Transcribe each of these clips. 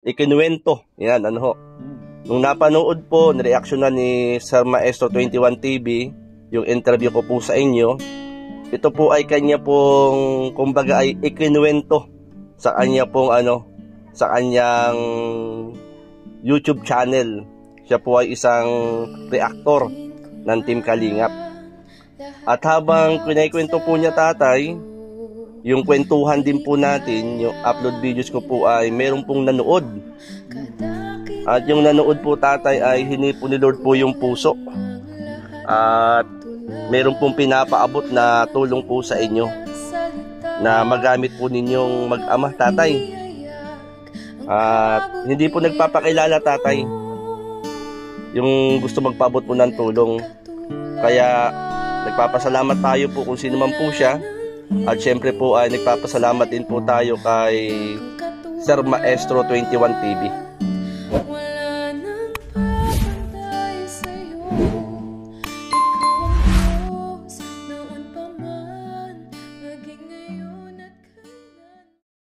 ikinuwento. Yan, ano ho. Nung napanood po, nireaksyonan ni Sir Maestro 21 TV, yung interview ko po sa inyo, ito po ay kanya pong, kumbaga ay ikinuwento sa kanya pong sa kanyang YouTube channel. Siya po ay isang reactor ng Team Kalingap. At habang kinikwento po niya tatay, yung kwentuhan din po natin, yung upload videos ko po ay meron pong nanood. At yung nanood po tatay ay hingi po ni Lord po yung puso. At meron pong pinapaabot na tulong po sa inyo na magamit po ninyong mag-ama tatay. At hindi po nagpapakilala tatay yung gusto magpaabot po ng tulong. Kaya nagpapasalamat tayo po kung sino man po siya. At syempre po ay nagpapasalamat din po tayo kay Sir Maestro 21 TV.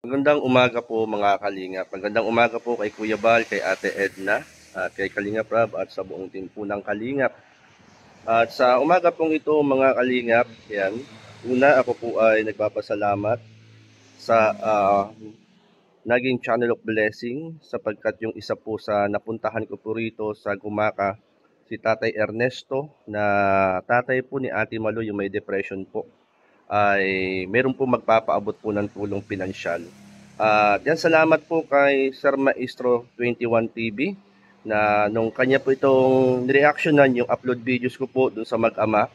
Magandang umaga po mga Kalingap. Magandang umaga po kay Kuya Bal, kay Ate Edna, at kay Kalingap Rob at sa buong team po ng Kalingap. At sa umaga pong ito mga Kalingap, yan, una ako po ay nagpapasalamat sa naging channel of blessing sapagkat yung isa po sa napuntahan ko po rito sa Gumaka, si Tatay Ernesto, na tatay po ni Ate Malu, yung may depression po, ay meron po magpapaabot po ng tulong pinansyal. At yan, salamat po kay Sir Maestro 21 TV na nung kanya po itong reactionan yung upload videos ko po dun sa mag-ama,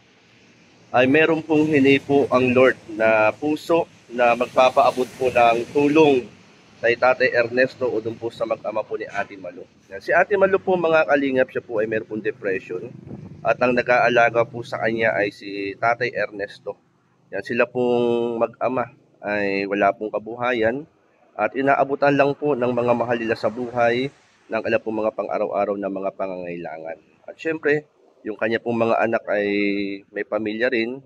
ay meron pong hini po ang Lord na puso na magpapaabot po ng tulong kay Tatay Ernesto o dun po sa mag-ama po ni Ate Malu. Yan, si Ate Malu po mga Kalingap, siya po ay meron pong depression at ang nag-aalaga po sa kanya ay si Tatay Ernesto. Yan, sila pong mag-ama ay wala pong kabuhayan at inaabutan lang po ng mga mahal nila sa buhay ng alam pong mga pang-araw-araw na mga pangangailangan. At syempre, yung kanya pong mga anak ay may pamilya rin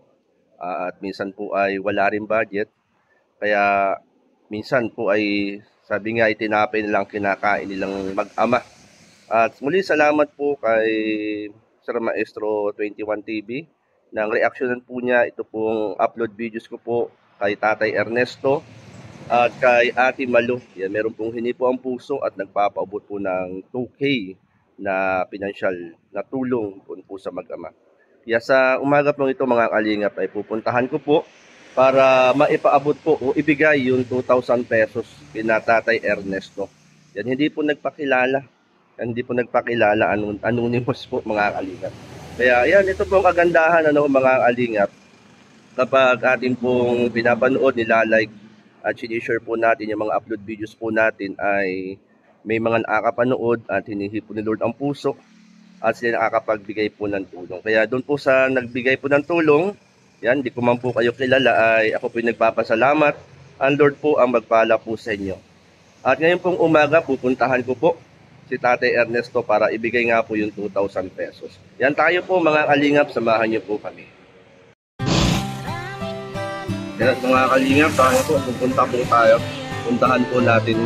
at minsan po ay wala rin budget. Kaya minsan po ay sabi nga itinapay nilang kinakain nilang mag-ama. At muli salamat po kay Sir Maestro 21 TV. Nang reaksyonan po niya ito pong upload videos ko po kay Tatay Ernesto at kay Ate Malu. Yan, meron pong hini po ang puso at nagpapaabot po ng 2K na pinansyal na tulong po sa mag-ama. Kaya sa umaga po ito mga Kalingap ay pupuntahan ko po para maipaabot po o ibigay yung 2,000 pesos kina Tatay Ernesto. Yan, hindi po nagpakilala. Hindi po nagpakilala, anonymous po mga Kalingap. Kaya yan, ito po ang kagandahan mga Kalingap. Kapag atin pong pinapanood, nilalike at sinishare po natin yung mga upload videos po natin, ay may mga nakakapanood at hinihingi po ni Lord ang puso at sila nakakapagbigay po ng tulong. Kaya doon po sa nagbigay po ng tulong, yan, di ko man po kayo kilala, ay ako po yung nagpapasalamat. Ang Lord po ang magpala po sa inyo. At ngayon pong umaga, pupuntahan ko po si Tatay Ernesto para ibigay nga po yung 2,000 pesos. Yan, tayo po mga Kalingap, samahan niyo po kami. Yan mga Kalingap, tayo po, pupunta po tayo. Puntahan po natin.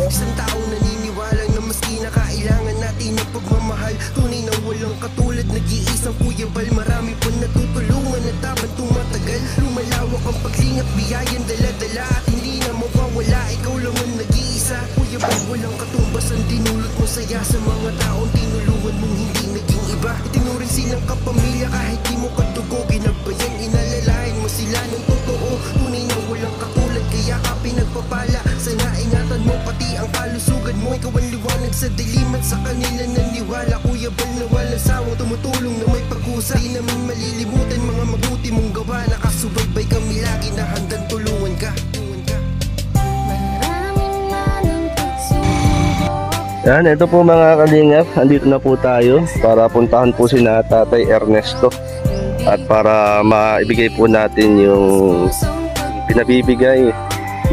Isang taong naniniwala na maski na kailangan natin ng pagmamahal, tunay na walang katulad, nag-iisang Kuya Bal. Marami pa natutulungan at habang tumatagal, lumalawak ang paglingap, biyayan dala-dala at hindi na mawawala, ikaw lang ang nag-iisa. Kuya Bal, walang katumbas ang dinulot mo, saya sa mga taong tinulungan mong hindi naging iba. Itinurin silang kapamilya kahit di mo katugo, ginabayan, inalalayan mo sila ng totoo. Tunay na walang katulad, kaya ka pinagpapala. Sana ingatan mo pati ang kalusugan mo, ikaw ang liwanag sa dilim at sa kanila naniwala. Kuya Bal na walang sawang tumutulong na may pag-usa, di namin malilimutan mga mabuti mong gawa. Nakasubaybay kami lagi na handang tulungan ka. Yan, ito po mga Kalingap, andito na po tayo para puntahan po si Tatay Ernesto at para maibigay po natin yung pinabibigay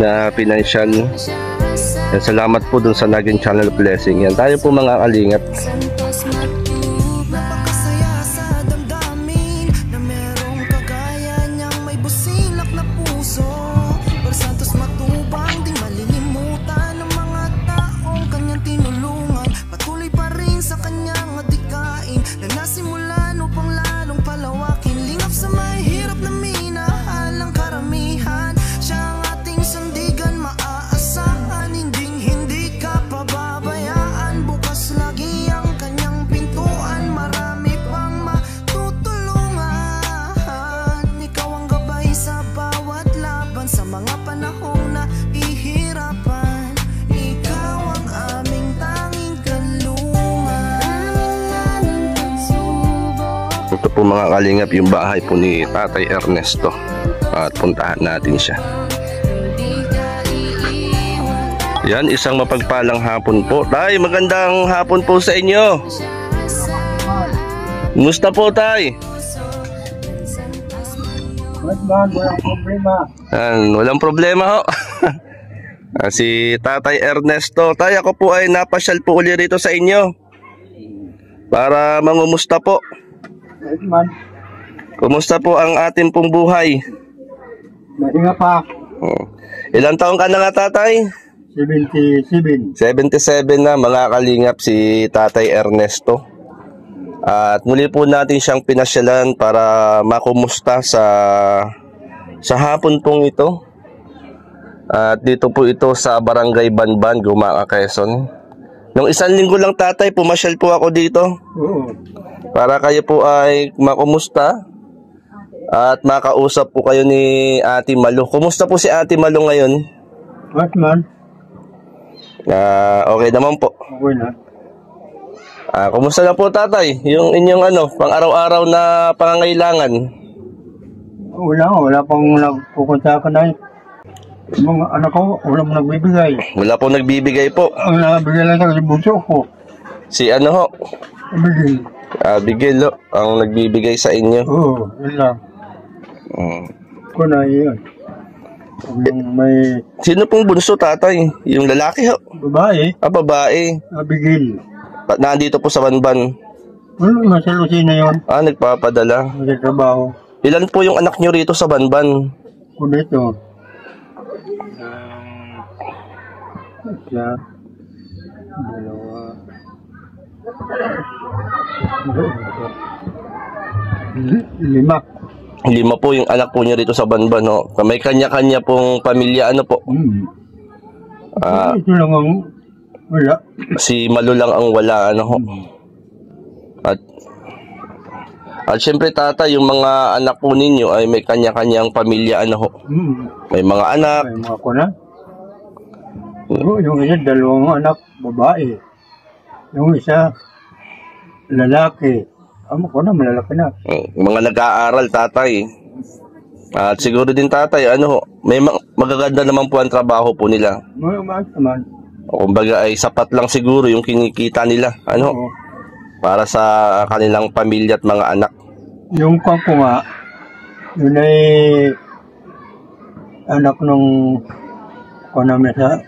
na pinansyal Yan, salamat po dun sa naging channel blessing. Yan, tayo po mga kalingap. Napakasaya sa damdamin na merong kagaya niyang may busilak na puso. Santos matubang, di malilimutan ng mga taong kanyang tinulungan. Patuloy pa rin sa kanyang adikain na nasimulan upang lalong palawakin. Lingap sa may hirap na minahal ng karamihan. Siya ang ating sandigan, maaasahan. Hindi ka pababayaan. Bukas lagi ang kanyang pintuan. Marami pang matutulungan. Ikaw ang gabay sa bawat laban, sa mga panahong na ihirapan. Ikaw ang aming tanging kanlungan. Ito po mga kalingap yung bahay po ni Tatay Ernesto. At puntahan natin siya. Yan, isang mapagpalang hapon po. Tay, magandang hapon po sa inyo. Kumusta po, Tay? Walang problema. Yan, walang problema ho. Si Tatay Ernesto. Tay, ako po ay napasyal po uli rito sa inyo para mangumusta po. Man, Kumusta po ang ating pong buhay? mahinga pa. Ilang taong ka na nga, Tatay? 77. 77 na mga kalingap si Tatay Ernesto. At muli po natin siyang pinasyalan para makumusta sa hapon pong ito. At dito po ito sa Barangay Banban, Gumaca, Quezon. Nung isang linggo lang, Tatay, pumasyal po ako dito Oo. para kayo po ay makumusta at makausap po kayo ni Ate Malu. Kumusta po si Ate Malu ngayon? What man? Okay naman po. Okay na. Kumusta na po, Tatay? Yung inyong pang-araw-araw na pangangailangan? Wala pang nagpupunta ka na. Mga anak ko, wala mo nagbibigay. Wala po nagbibigay po. Ang nabigay lang sa bunso ko. Si ano ho? Bigay. Bigel ho, ang nagbibigay sa inyo. Oo, yun lang. Ko na yun. Kung may Sino pong bunso, Tatay? Yung lalaki ho? babae, Babae. nabigil. Nandito po sa Banban. Wala, nasa Lucina yun. Nagpapadala. Nasa trabaho. Ilan po yung anak nyo rito sa Banban? Ko dito. Isa, dalawa, lima. 5 po yung anak po niya rito sa Banban ho. May kanya-kanya pong pamilya po. Ito lang ang wala. Si Malu lang ang wala ho. At syempre, Tatay, yung mga anak po ninyo ay may kanya-kanyang pamilya ho. May mga anak. May mga kuna. Yung isa, 2 anak, babae. Yung isa, lalaki. Amo ko na, malalaki na. Mga nag-aaral, Tatay. At siguro din, Tatay, may magaganda naman po ang trabaho po nila. Maayos naman. Kumbaga ay sapat lang siguro yung kinikita nila, Oo. para sa kanilang pamilya at mga anak. Yung ko nga, yun ay anak nung namin sa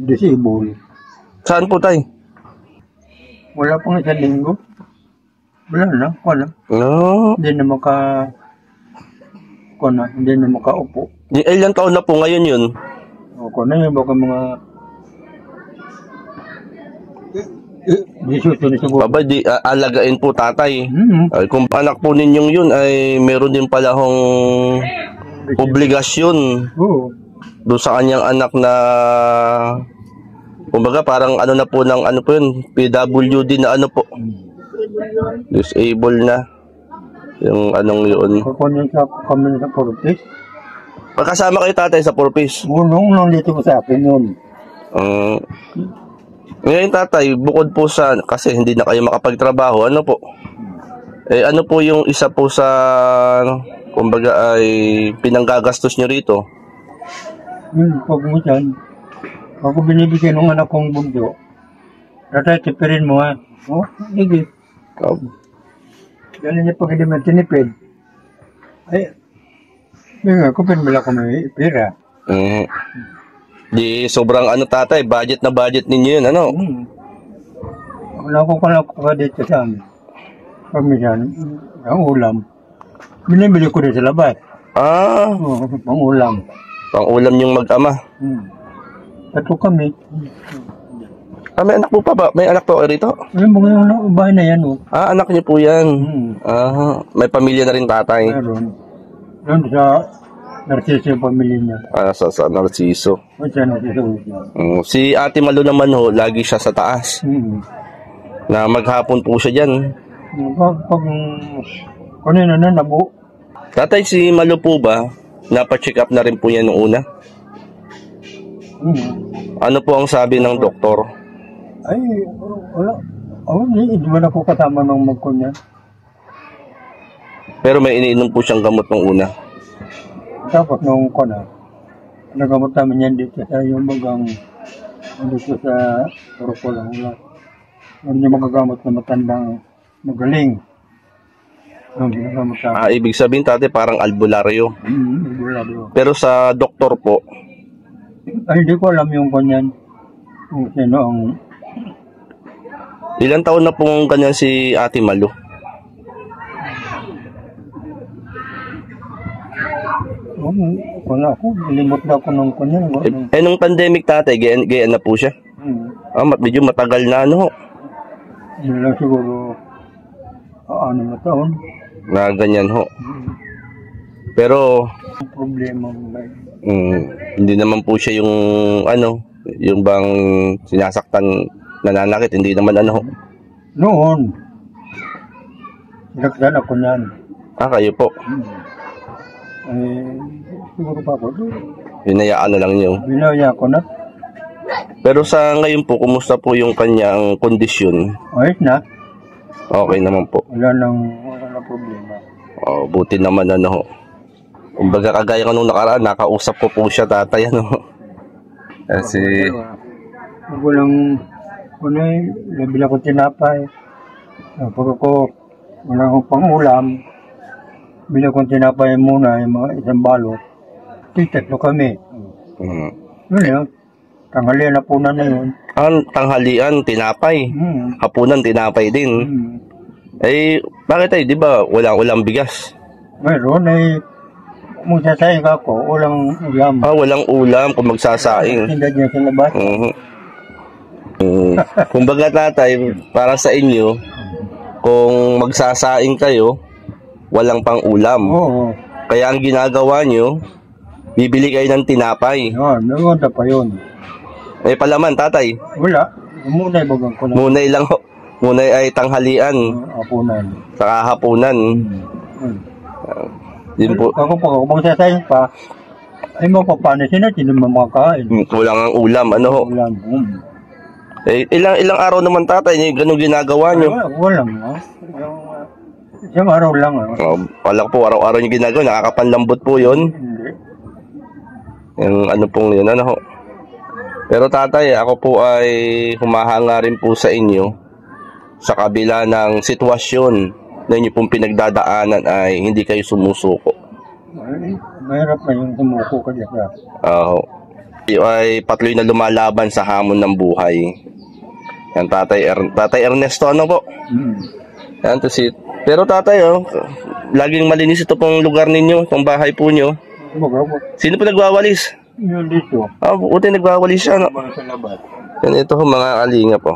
disabled. Saan po, Tay? Wala pang 1 linggo. Wala na, No. Hindi na makaupo. Ilang taon na po ngayon yun? O yun, baka mga 18 na siguro. Baba, alagain po, Tatay. Mm-hmm. Ay, kung anak po ninyong yun, ay meron din pala hong obligasyon Oo. doon sa kanyang anak na, kumbaga parang na po ng po yun, PWD na po. Disable na. Yung yun. Kukunin sa kami sa Purpose. Pagkasama kayo, Tatay, sa Purpose. Bulong lang dito sa akin yun. Ngayon, Tatay, bukod po sa, kasi hindi na kayo makapagtrabaho, po? Ano po yung isa po sa, kumbaga ay pinanggagastos nyo rito? Pag mo dyan, ako binibigyan ng anak kong bunso. Tatay, tipirin mo ha. Sige. Dahil niya pag hindi man tinipid. Ay, nga, kupin mo lang kung may pera. Di sobrang ano tatay, budget na budget ninyo yun, ano? Wala ko ka dito sa amin. Pamisan, ang ulam. Binibili ko rin sa labas. Ah, Pang ulam. pang ulam yung mag-ama. Tato kami. Ah, may anak po pa ba? May anak po kayo rito? Yung mga bahay na yan, Ah, anak niyo po yan. Ah, may pamilya na rin tatay. Meron. Doon sa Narciso yung pamilya niya. Ah, sa Narciso. O siya Narciso. Si Ate Malu naman ho, lagi siya sa taas. Na maghapon po siya dyan. Pag kanina na nabuo. Tatay, si Malu po ba, napa-check up na rin po yan noong una? Ano po ang sabi ng doktor? Ay, wala. Hindi man ako kasama nung magkunya. Pero may iniinom po siyang gamot noong una. Tapos nung kuna, nagamot namin yan dito sa yung magang dito sa Turoko lang. Yung magagamot na matandang magaling. Yung ginagamot sa Ah, ibig sabihin tatay parang albularyo. Bulado. Pero sa doktor po, Ay, hindi ko alam yung kanyan. Kung sino ang ilang taon na pong ganyan si Ate Malu? wala ako. Limot na ako nung kanyan. Nung pandemic tatay, gayan na po siya. Ah, medyo matagal na ano. Yun lang siguro 6 na taon. Na ganyan ho. Pero, Ang problema mo ba? hindi naman po siya yung ano, yung bang sinasaktan, nananakit, hindi naman ano ho. Noon, sinaktan ako niyan. Ah, kayo po. Siguro pa ako. Hinayaan na lang niyo. Binaya ko na. Pero sa ngayon po, kumusta po yung kanyang kondisyon? Ayos na. Okay naman po. Wala nang problema. Oh, buti naman ano ho. Kumbaga kagaya nung nakaraan, nakausap ko po siya tatay ano. Kasi Walang, labi ako tinapay. Pag ako, wala akong pang-ulam, bila akong tinapay muna, yung mga isang balot. Tatlo kami. Yun yun. Tanghalian na punan na yun. ang tanghalian, tinapay. Hapunan, tinapay din. Eh, bakit ay, di ba, walang bigas? Mayroon ay, magsasayin ka ako, walang ulam. Ah, walang ulam kung magsasaing. Tinda niya sa labas. Kumbaga tatay, para sa inyo, kung magsasaing kayo, walang pang ulam. Oo. Kaya ang ginagawa nyo, bibili kayo ng tinapay. Yun, nagpunta pa yun. Eh, palaman, tatay. Wala. Munay bagang ko lang. Munay lang ho. Munay ay tanghalian. Apunan. Saka hapunan. Yun po. Ako po, kung magsasayin pa, ay mapapanasin na, sino mamakain. Kulang ang ulam. Ano ho? Ulam. Eh, ilang araw naman tatay, ganun ginagawa nyo. Walang. Isang araw lang. Wala po, araw-araw nyo ginagawa. Nakakapanlambot po yun. Hindi. Yung ano pong yun, ano ho. Pero tatay, ako po ay humahanga rin po sa inyo sa kabila ng sitwasyon na inyo pong pinagdadaanan ay hindi kayo sumusuko. Ay, mahirap na yung sumuko ka dyan. Kayo ay patuloy na lumalaban sa hamon ng buhay. Yan tatay Ernesto, ano po? Yan to si. Pero tatay, laging malinis ito pong lugar ninyo, itong bahay po nyo. Sino po nagwawalis? Yun dito. Buti nagwawalis siya, no? Sa labas. Yan ito mga kalinga po.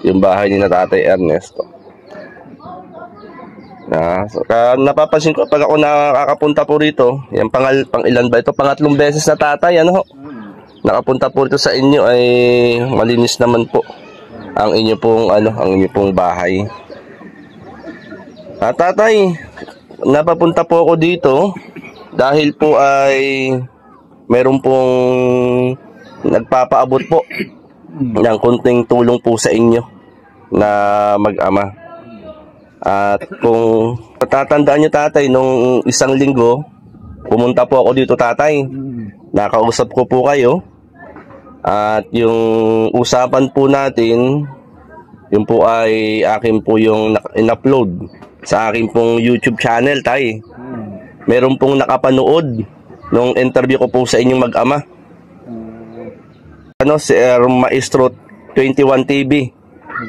Yung bahay ni na tatay Ernesto. Napapansin ko pag ako nakakapunta po rito, yan pang ilan ba ito? Pangatlong beses na tatay, ano ho? Nakapunta po rito sa inyo ay malinis naman po ang inyo pong bahay. Tatay, napapunta po ako dito dahil po ay meron pong nagpapaabot po ng konting tulong po sa inyo na mag-ama. At kung patatandaan nyo tatay, nung isang linggo, pumunta po ako dito tatay. Nakausap ko po kayo. At yung usapan po natin, yun po ay akin po yung in-upload sa akin pong YouTube channel tay. Meron pong nakapanood nung interview ko po sa inyong mag-ama. Sir Maestro 21 TV.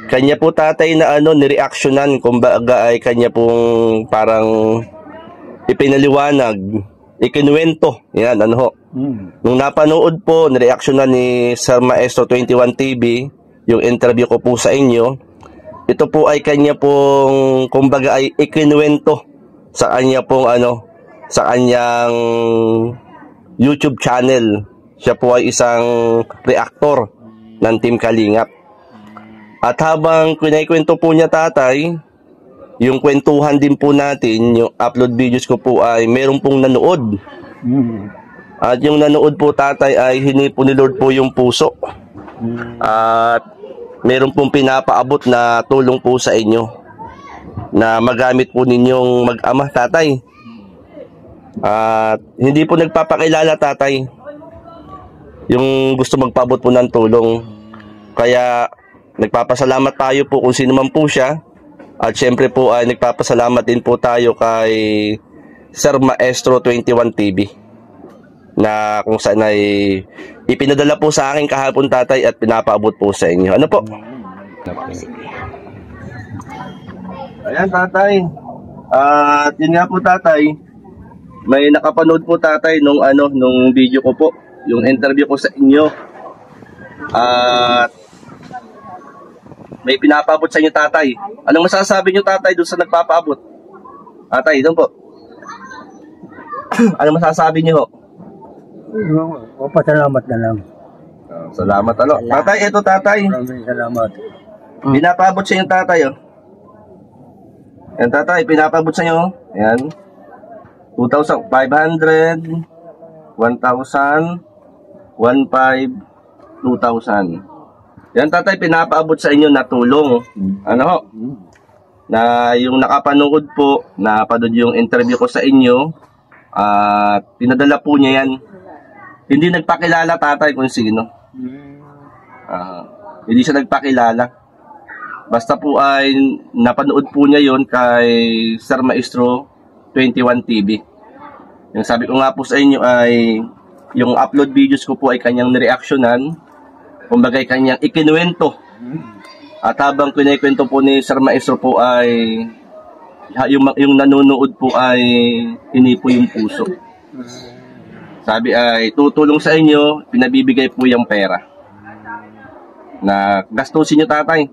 Kanya po tatay na nireaksyonan, kumbaga ay kanya pong parang ipinaliwanag, ikinuwento. Yan, Nung napanood po, nireaksyonan ni Sir Maestro 21 TV, yung interview ko po sa inyo, ito po ay kanya pong, kumbaga ay ikinuwento sa kanya pong sa kanyang YouTube channel. Siya po ay isang reactor ng Team Kalingap. At habang kwento po niya tatay, yung kwentuhan din po natin, yung upload videos ko po ay meron pong nanood. At yung nanood po tatay ay hingi po ni Lord po yung puso. At meron pong pinapaabot na tulong po sa inyo na magamit po ninyong mag-ama tatay. At hindi po nagpapakilala tatay yung gusto magpaabot po ng tulong. Kaya nagpapasalamat tayo po kung sino man po siya. At syempre po ay nagpapasalamat din po tayo kay Sir Maestro 21 TV na kung saan ay ipinadala po sa akin kahapon tatay at pinapaabot po sa inyo. Ano po? Ayan tatay. At yun nga po tatay, may nakapanood po tatay nung video ko po, yung interview ko sa inyo. At may pinapaabot sa inyo tatay. Anong masasabi niyo tatay doon sa nagpapaabot? Tatay, doon po. Anong masasabi niyo? Pasalamat na lang. Salamat Tatay, ito tatay. Maraming salamat. Pinapaabot sa inyo tatay Yan tatay, pinapaabot sa inyo. Yan. 2,500, 1,000, 1,500, 2,000. Yan tatay, pinapaabot sa inyo na tulong. Na yung nakapanood po, napanood yung interview ko sa inyo, at pinadala po niya yan. Hindi nagpakilala tatay kung sino. Hindi siya nagpakilala. Basta po ay napanood po niya yon kay Sir Maestro 21 TV. Yung sabi ko nga po sa inyo ay yung upload videos ko po ay kanyang nireaksyonan. Kumbaga kanyang ikinuwento. At habang kinikwento po ni Sir Maestro po ay yung nanonood po ay hinipo yung puso. Sabi ay tutulong sa inyo, pinabibigay po yung pera na gastusin nyo tatay.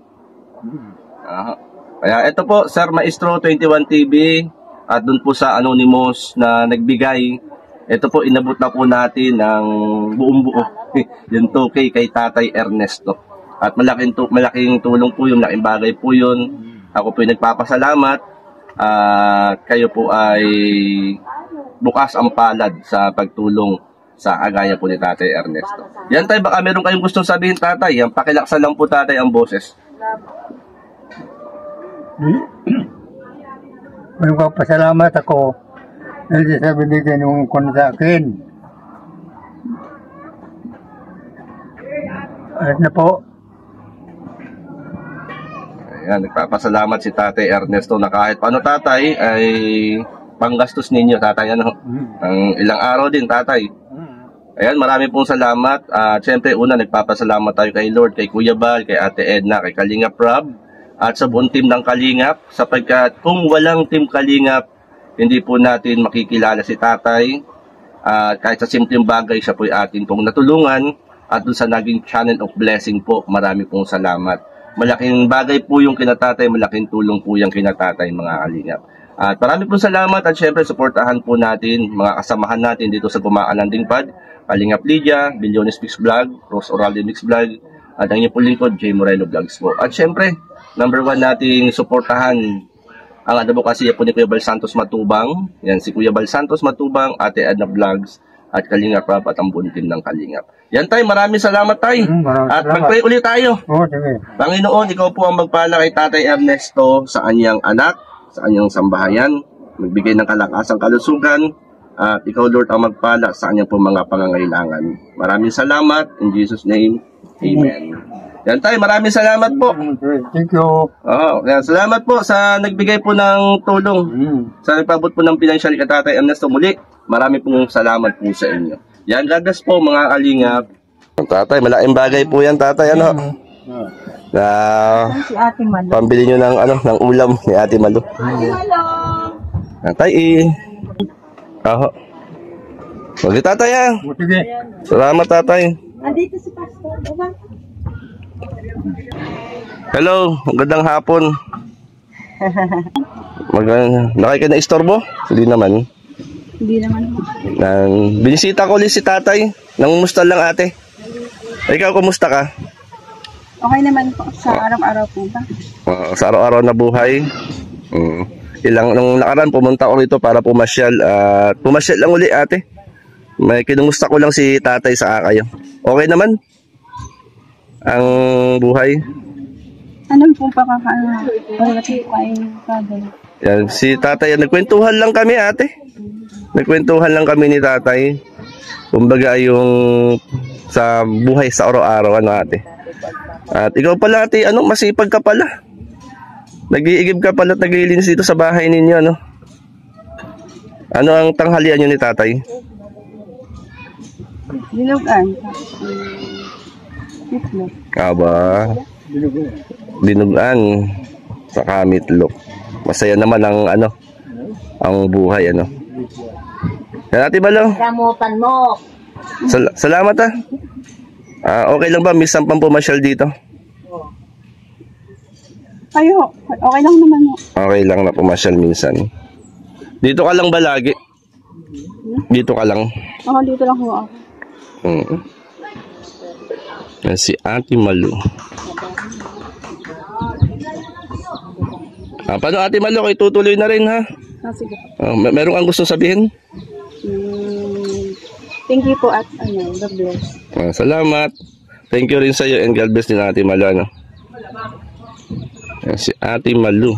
Kaya ito po Sir Maestro 21 TV at dun po sa anonymous na nagbigay. Ito po, inabot na po natin ng buong buo. Yung 2K kay Tatay Ernesto. At malaking tulong po yun, malaking bagay po yun. Ako po yung nagpapasalamat. Kayo po ay bukas ang palad sa pagtulong sa agaya po ni Tatay Ernesto. Yan tayo, baka meron kayong gustong sabihin tatay. Yan, pakilaksan lang po tatay ang boses. Magpapasalamat ako dahil sa binigyan yung kun sa akin. At na po. Ayan, nagpapasalamat si Tatay Ernesto na kahit paano tatay ay panggastos ninyo tatay. Ang ilang araw din tatay. Ayan, marami pong salamat. Siyempre una nagpapasalamat tayo kay Lord, kay Kuya Bal, kay Ate Edna, kay Kalingap Rob, at sa buong team ng Kalingap, sapagkat kung walang team Kalingap, hindi po natin makikilala si tatay. Kahit sa simpleng bagay, siya po atin pong natulungan. At dun sa naging channel of blessing po, marami pong salamat. Malaking bagay po yung kinatatay, malaking tulong po yung kinatatay mga Kalingap. At marami pong salamat at syempre supportahan po natin mga kasamahan natin dito sa Gumaan Landing Pad, Kalingap Lydia, Bilyones Mix Vlog, Rose Oralde Mix Vlog, at ang inyong po lingkod, J. Moreno Vlogs po. At syempre, number 1 nating suportahan ang advokasya po ni Kuya Bal Santos Matubang. Yan, si Kuya Bal Santos Matubang, Ate Edna Vlogs, at Kalingap Rob at ang buong team ng Kalingap. Yan tay, maraming salamat tay. At mag-pray ulit tayo. Sige. Panginoon, ikaw po ang magpala kay Tatay Ernesto sa anyang anak, sa anyang sambahayan, magbigay ng kalakasang kalusugan, at ikaw Lord ang magpala sa anyang po mga pangangailangan. Maraming salamat. In Jesus' name, Amen. Yan tayo, maraming salamat po. Thank you. Yan, salamat po sa nagbigay po ng tulong. Sa nagpabot po ng financial kay Tatay Ernesto muli. Marami pong salamat po sa inyo. Yan, God bless po mga Kalingap. Tatay, malaking bagay po yan, tatay, ano? Na Si Ate Malo. pambili nyo ng, ano, ng ulam ni Ate Malu. Tatay, Aho. Huwag tatay, ha? Sige. Salamat, tatay. Andito si Pastor. Diba? Hello, magandang hapon. Nakay ka na istorbo? Hindi naman. Hindi naman. Binisita ko ulit si tatay. Nangumusta lang, ate. Ikaw, kumusta ka? Okay naman po sa araw-araw po ba? Sa araw-araw na buhay. Nung nakaraan pumunta ko rito para pumasyal. Pumasyal lang uli, ate. May kinumusta ko lang si tatay sa kayo. Okay naman ang buhay. Ano po pa kakalating kayo kada? Yan, si tatay, nagkwentuhan lang kami, ate. Nagkwentuhan lang kami ni tatay. Kumbaga yung sa buhay sa araw-araw, ano, ate. At ikaw pala, ate, ano, masipag ka pala. Nag-iigib ka pala at naglilinis dito sa bahay ninyo, ano. Ano ang tanghalian nyo ni tatay? Dinugan. Itlog. Aba, dinugan saka meatloaf. Masaya naman ang ano, ang buhay, ano. Yan, Ate Balo. Ramutan mo. Salamat, ha. Okay lang ba minsan pang pumasyal dito? Kayo, okay lang naman mo. Okay lang na pumasyal minsan. Dito ka lang ba lagi? Dito ka lang. Ako dito lang ho ako. Yan si Ate Malu. Paano, Ate Malu? Kayo tutuloy na rin, ha? Sige. Meron kang gusto sabihin? Thank you po at God bless. Salamat. Thank you rin sa iyo and God bless din Ate Malu, ano? Yan si Ate Malu.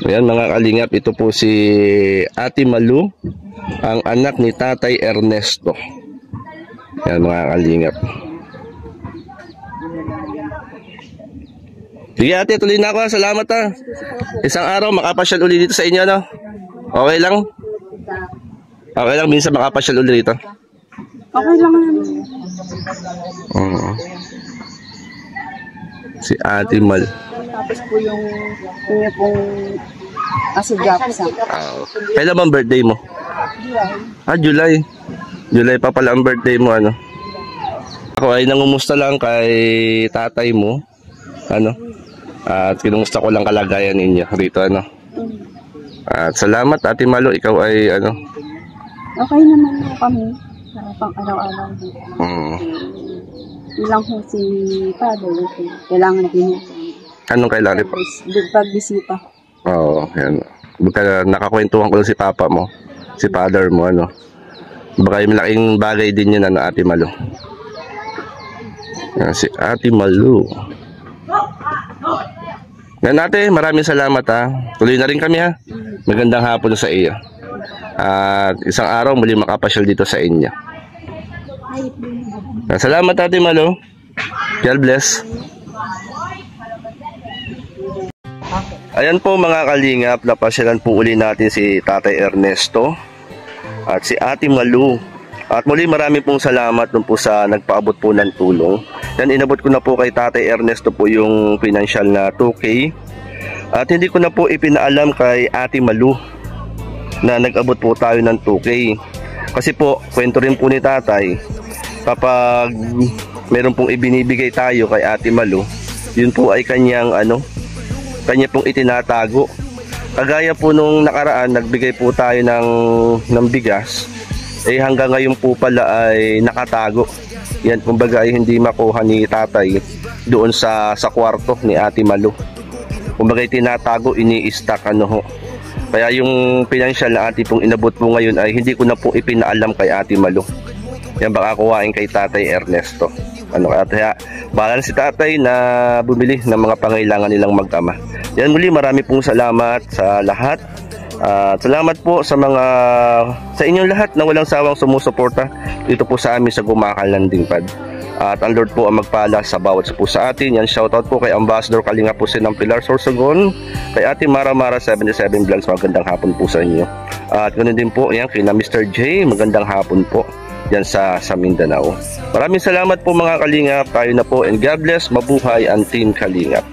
Ayan, mga kalingap, ito po si Ate Malu, ang anak ni Tatay Ernesto. Yan, mga kalingap. Sige, ate, tuloy na ako. Salamat, ha. Isang araw makapasyal uli dito sa inyo, no? Okay lang? Okay lang, minsan makapasyal uli dito. Okay lang naman. Si Ate Mal. Tapos po yung inyo pong asidap sa Kailan bang birthday mo? July. July pa pala ang birthday mo, ano? Ako ay nangumusta lang kay tatay mo, ano? At kinumusta ko lang kalagayan ninyo rito, ano? At salamat, Ate Malo, ikaw ay, ano? Okay naman po kami sa pang araw-araw dito. Ilang po si Father, kailangan natin Anong kailangan po? pagbisita. Oo, yan. Baka nakakwentuhan ko lang si papa mo, si father mo, ano? Baka yung malaking bagay din yun, ano, Ate Malo. Yan, si Ate Malu. Yan, ate, maraming salamat, ha. Tuloy na rin kami, ha. Magandang hapon sa iyo. At isang araw muli makapasyal dito sa inyo. Salamat, Ate Malu. God bless. Ayan po, mga kalingap, napasyalan po uli natin si Tatay Ernesto at si Ate Malu. At muli marami pong salamat dun po sa nagpaabot po ng tulong. Yan, inabot ko na po kay Tatay Ernesto po yung financial na 2K. At hindi ko na po ipinaalam kay Ate Malu na nag-abot po tayo ng 2K. Kasi po, kwento rin po ni tatay, kapag meron pong ibinibigay tayo kay Ate Malu, yun po ay kanyang kanya pong itinatago. Kagaya po nung nakaraan, nagbigay po tayo ng bigas, hanggang ngayon po pala ay nakatago. Yan, kumbaga ay hindi makuha ni tatay doon sa kwarto ni Ate Malu. Kumbaga tinatago, ini-stack, Kaya yung financial na ate pong inabot po ngayon ay hindi ko na po ipinaalam kay Ate Malu. Yan, baka kuhain kay Tatay Ernesto. Kaya bahala si tatay na bumili ng mga pangailangan nilang mag-ama. Yan, muli marami pong salamat sa lahat. Salamat po sa inyong lahat na walang sawang sumusuporta dito po sa amin sa Gumakal Landing Pad. At ang Lord po ang magpala sa bawat po sa atin. Yan, shoutout po kay Ambassador Kalinga po ng Pilar Sorsogon, kay Ate Mara 77 Vlogs, magandang hapon po sa inyo. At ganoon din po yan kay na Mr. J, magandang hapon po. yan sa Mindanao. Maraming salamat po mga kalingap. Tayo na po and God bless. Mabuhay ang Team Kalingap.